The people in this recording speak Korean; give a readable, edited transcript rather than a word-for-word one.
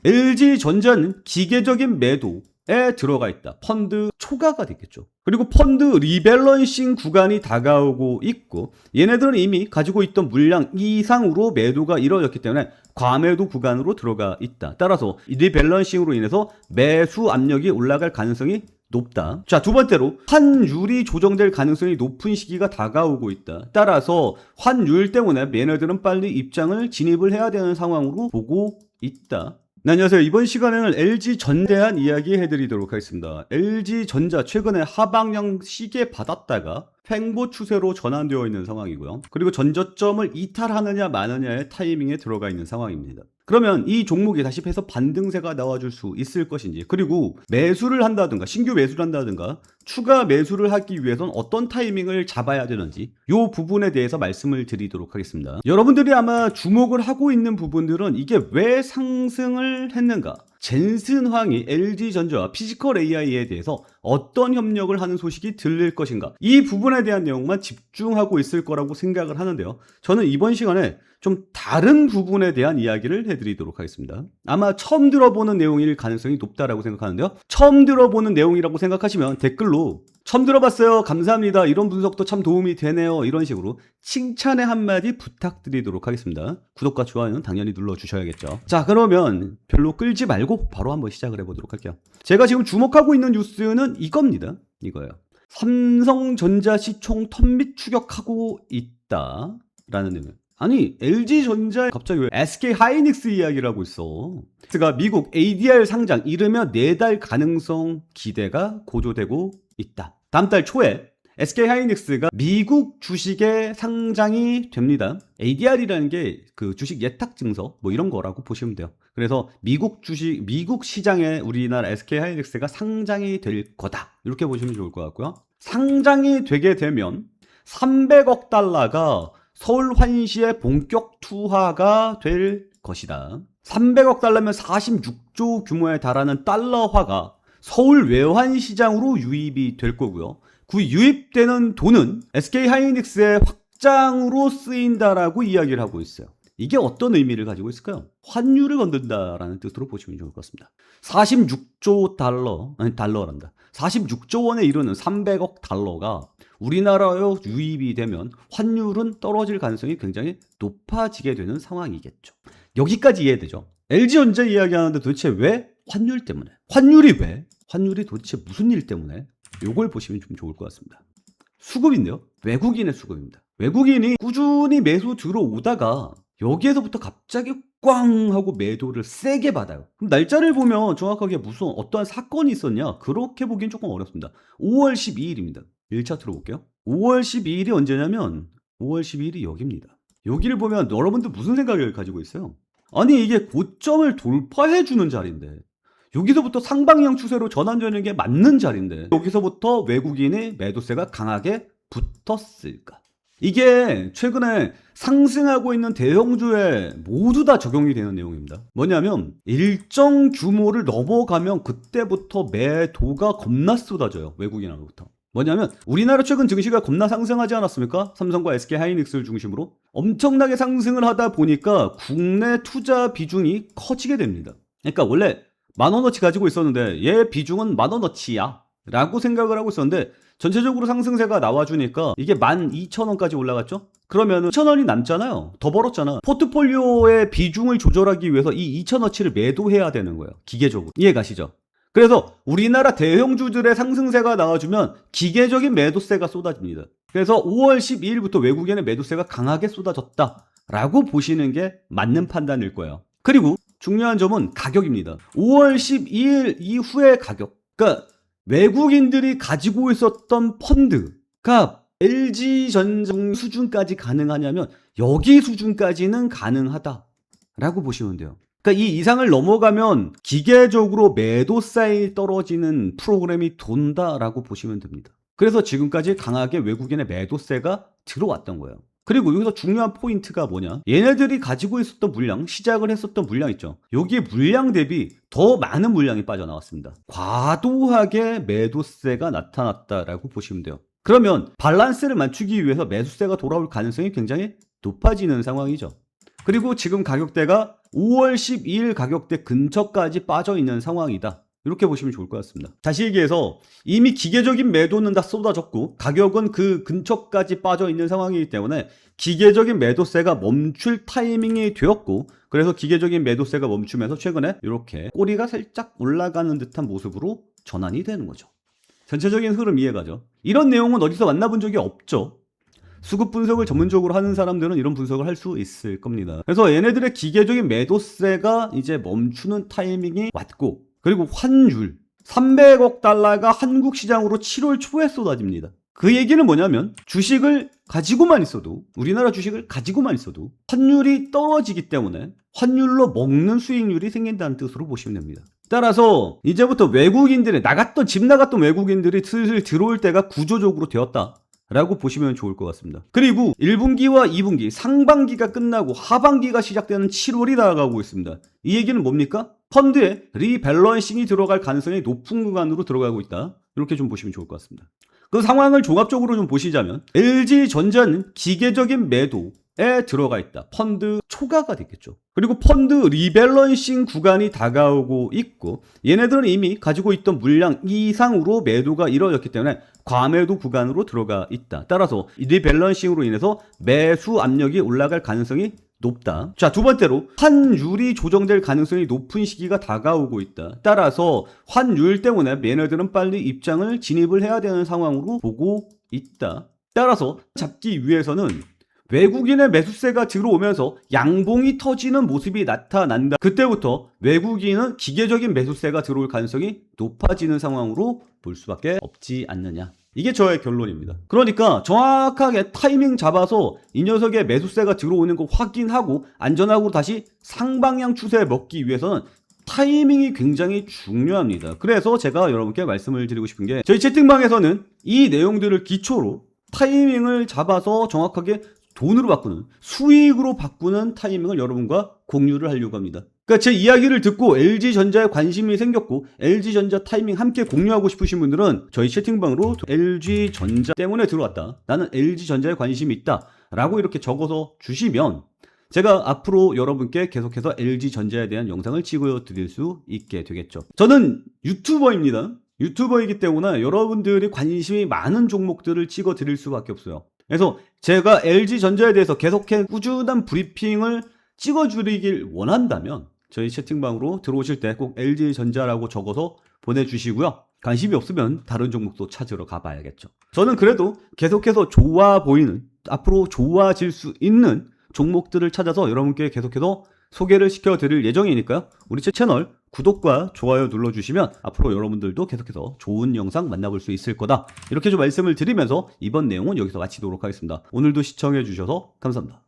LG전자는 기계적인 매도에 들어가 있다. 펀드 초과가 됐겠죠. 그리고 펀드 리밸런싱 구간이 다가오고 있고 얘네들은 이미 가지고 있던 물량 이상으로 매도가 이루어졌기 때문에 과매도 구간으로 들어가 있다. 따라서 리밸런싱으로 인해서 매수 압력이 올라갈 가능성이 높다. 자, 두 번째로 환율이 조정될 가능성이 높은 시기가 다가오고 있다. 따라서 환율 때문에 얘네들은 빨리 입장을 진입을 해야 되는 상황으로 보고 있다. 네, 안녕하세요. 이번 시간에는 LG전자에 대한 이야기 해드리도록 하겠습니다. LG전자 최근에 하방향 시계 받았다가 횡보 추세로 전환되어 있는 상황이고요. 그리고 전저점을 이탈하느냐 마느냐의 타이밍에 들어가 있는 상황입니다. 그러면 이 종목이 다시 해서 반등세가 나와줄 수 있을 것인지, 그리고 매수를 한다든가 신규 매수를 한다든가 추가 매수를 하기 위해서는 어떤 타이밍을 잡아야 되는지 이 부분에 대해서 말씀을 드리도록 하겠습니다. 여러분들이 아마 주목을 하고 있는 부분들은 이게 왜 상승을 했는가, 젠슨 황이 LG전자와 피지컬 AI에 대해서 어떤 협력을 하는 소식이 들릴 것인가, 이 부분에 대한 내용만 집중하고 있을 거라고 생각을 하는데요. 저는 이번 시간에 좀 다른 부분에 대한 이야기를 해드리도록 하겠습니다. 아마 처음 들어보는 내용일 가능성이 높다라고 생각하는데요. 처음 들어보는 내용이라고 생각하시면 댓글로 처음 들어봤어요, 감사합니다, 이런 분석도 참 도움이 되네요, 이런 식으로 칭찬의 한마디 부탁드리도록 하겠습니다. 구독과 좋아요는 당연히 눌러주셔야겠죠. 자, 그러면 별로 끌지 말고 바로 한번 시작을 해보도록 할게요. 제가 지금 주목하고 있는 뉴스는 이겁니다. 이거예요. 삼성전자 시총 턴밑 추격하고 있다라는 내용. 아니, LG전자에 갑자기 왜 SK 하이닉스 이야기를 하고 있어? 가 미국 ADR 상장 이르면 4달 가능성 기대가 고조되고 있다. 다음 달 초에 SK 하이닉스가 미국 주식에 상장이 됩니다. ADR이라는 게 그 주식 예탁 증서 뭐 이런 거라고 보시면 돼요. 그래서 미국 시장에 우리나라 SK 하이닉스가 상장이 될 거다, 이렇게 보시면 좋을 것 같고요. 상장이 되게 되면 300억 달러가 서울 환시에 본격 투하가 될 것이다. 300억 달러면 46조 규모에 달하는 달러화가 서울 외환시장으로 유입이 될 거고요. 그 유입되는 돈은 SK 하이닉스의 확장으로 쓰인다라고 이야기를 하고 있어요. 이게 어떤 의미를 가지고 있을까요? 환율을 건든다라는 뜻으로 보시면 좋을 것 같습니다. 46조 달러란다. 46조 원에 이르는 300억 달러가 우리나라에 유입이 되면 환율은 떨어질 가능성이 굉장히 높아지게 되는 상황이겠죠. 여기까지 이해되죠? LG전자 이야기하는데 도대체 왜? 환율 때문에. 환율이 왜? 환율이 도대체 무슨 일 때문에? 요걸 보시면 좀 좋을 것 같습니다. 수급인데요. 외국인의 수급입니다. 외국인이 꾸준히 매수 들어오다가 여기에서부터 갑자기 꽝 하고 매도를 세게 받아요. 그럼 날짜를 보면 정확하게 무슨 어떠한 사건이 있었냐, 그렇게 보기엔 조금 어렵습니다. 5월 12일입니다. 1차트로 볼게요. 5월 12일이 언제냐면 5월 12일이 여기입니다. 여기를 보면 여러분들 무슨 생각을 가지고 있어요? 아니, 이게 고점을 돌파해주는 자리인데, 여기서부터 상방향 추세로 전환되는 게 맞는 자리인데 여기서부터 외국인의 매도세가 강하게 붙었을까? 이게 최근에 상승하고 있는 대형주에 모두 다 적용이 되는 내용입니다. 뭐냐면 일정 규모를 넘어가면 그때부터 매도가 겁나 쏟아져요. 외국인으로부터. 뭐냐면 우리나라 최근 증시가 겁나 상승하지 않았습니까? 삼성과 SK 하이닉스를 중심으로 엄청나게 상승을 하다 보니까 국내 투자 비중이 커지게 됩니다. 그러니까 원래 10,000원어치 가지고 있었는데 얘 비중은 10,000원어치야 라고 생각을 하고 있었는데 전체적으로 상승세가 나와주니까 이게 12,000원까지 올라갔죠? 그러면 2,000원이 남잖아요. 더 벌었잖아. 포트폴리오의 비중을 조절하기 위해서 이 2,000원어치를 매도해야 되는 거예요. 기계적으로. 이해가시죠? 그래서 우리나라 대형주들의 상승세가 나와주면 기계적인 매도세가 쏟아집니다. 그래서 5월 12일부터 외국인의 매도세가 강하게 쏟아졌다라고 보시는 게 맞는 판단일 거예요. 그리고 중요한 점은 가격입니다. 5월 12일 이후의 가격. 그러니까 외국인들이 가지고 있었던 펀드가 LG전자 수준까지 가능하냐면 여기 수준까지는 가능하다라고 보시면 돼요. 그러니까 이 이상을 넘어가면 기계적으로 매도세이 떨어지는 프로그램이 돈다라고 보시면 됩니다. 그래서 지금까지 강하게 외국인의 매도세가 들어왔던 거예요. 그리고 여기서 중요한 포인트가 뭐냐, 얘네들이 가지고 있었던 물량, 시작을 했었던 물량 있죠. 여기에 물량 대비 더 많은 물량이 빠져나왔습니다. 과도하게 매도세가 나타났다라고 보시면 돼요. 그러면 밸런스를 맞추기 위해서 매수세가 돌아올 가능성이 굉장히 높아지는 상황이죠. 그리고 지금 가격대가 5월 12일 가격대 근처까지 빠져 있는 상황이다. 이렇게 보시면 좋을 것 같습니다. 다시 얘기해서 이미 기계적인 매도는 다 쏟아졌고 가격은 그 근처까지 빠져 있는 상황이기 때문에 기계적인 매도세가 멈출 타이밍이 되었고, 그래서 기계적인 매도세가 멈추면서 최근에 이렇게 꼬리가 살짝 올라가는 듯한 모습으로 전환이 되는 거죠. 전체적인 흐름 이해가죠? 이런 내용은 어디서 만나본 적이 없죠. 수급 분석을 전문적으로 하는 사람들은 이런 분석을 할 수 있을 겁니다. 그래서 얘네들의 기계적인 매도세가 이제 멈추는 타이밍이 왔고, 그리고 환율 300억 달러가 한국 시장으로 7월 초에 쏟아집니다. 그 얘기는 뭐냐면 주식을 가지고만 있어도, 우리나라 주식을 가지고만 있어도 환율이 떨어지기 때문에 환율로 먹는 수익률이 생긴다는 뜻으로 보시면 됩니다. 따라서 이제부터 외국인들이 집 나갔던 외국인들이 슬슬 들어올 때가 구조적으로 되었다 라고 보시면 좋을 것 같습니다. 그리고 1분기와 2분기 상반기가 끝나고 하반기가 시작되는 7월이 다가가고 있습니다. 이 얘기는 뭡니까? 펀드에 리밸런싱이 들어갈 가능성이 높은 구간으로 들어가고 있다. 이렇게 좀 보시면 좋을 것 같습니다. 그 상황을 종합적으로 좀 보시자면 LG전자는 기계적인 매도에 들어가 있다. 펀드 초과가 됐겠죠. 그리고 펀드 리밸런싱 구간이 다가오고 있고, 얘네들은 이미 가지고 있던 물량 이상으로 매도가 이루어졌기 때문에 과매도 구간으로 들어가 있다. 따라서 리밸런싱으로 인해서 매수 압력이 올라갈 가능성이 높다. 자, 두 번째로 환율이 조정될 가능성이 높은 시기가 다가오고 있다. 따라서 환율 때문에 얘네들은 빨리 입장을 진입을 해야 되는 상황으로 보고 있다. 따라서 잡기 위해서는 외국인의 매수세가 들어오면서 양봉이 터지는 모습이 나타난다. 그때부터 외국인은 기계적인 매수세가 들어올 가능성이 높아지는 상황으로 볼 수밖에 없지 않느냐. 이게 저의 결론입니다. 그러니까 정확하게 타이밍 잡아서 이 녀석의 매수세가 들어오는 거 확인하고 안전하고 다시 상방향 추세에 먹기 위해서는 타이밍이 굉장히 중요합니다. 그래서 제가 여러분께 말씀을 드리고 싶은 게, 저희 채팅방에서는 이 내용들을 기초로 타이밍을 잡아서 정확하게 돈으로 바꾸는, 수익으로 바꾸는 타이밍을 여러분과 공유를 하려고 합니다. 그러니까 제 이야기를 듣고 LG전자에 관심이 생겼고 LG전자 타이밍 함께 공유하고 싶으신 분들은 저희 채팅방으로 LG전자 때문에 들어왔다, 나는 LG전자에 관심이 있다 라고 이렇게 적어서 주시면 제가 앞으로 여러분께 계속해서 LG전자에 대한 영상을 찍어 드릴 수 있게 되겠죠. 저는 유튜버입니다. 유튜버이기 때문에 여러분들이 관심이 많은 종목들을 찍어 드릴 수밖에 없어요. 그래서 제가 LG전자에 대해서 계속해 꾸준한 브리핑을 찍어드리길 원한다면 저희 채팅방으로 들어오실 때 꼭 LG전자라고 적어서 보내주시고요. 관심이 없으면 다른 종목도 찾으러 가봐야겠죠. 저는 그래도 계속해서 좋아 보이는, 앞으로 좋아질 수 있는 종목들을 찾아서 여러분께 계속해서 소개를 시켜드릴 예정이니까요. 우리 채널 구독과 좋아요 눌러주시면 앞으로 여러분들도 계속해서 좋은 영상 만나볼 수 있을 거다. 이렇게 좀 말씀을 드리면서 이번 내용은 여기서 마치도록 하겠습니다. 오늘도 시청해주셔서 감사합니다.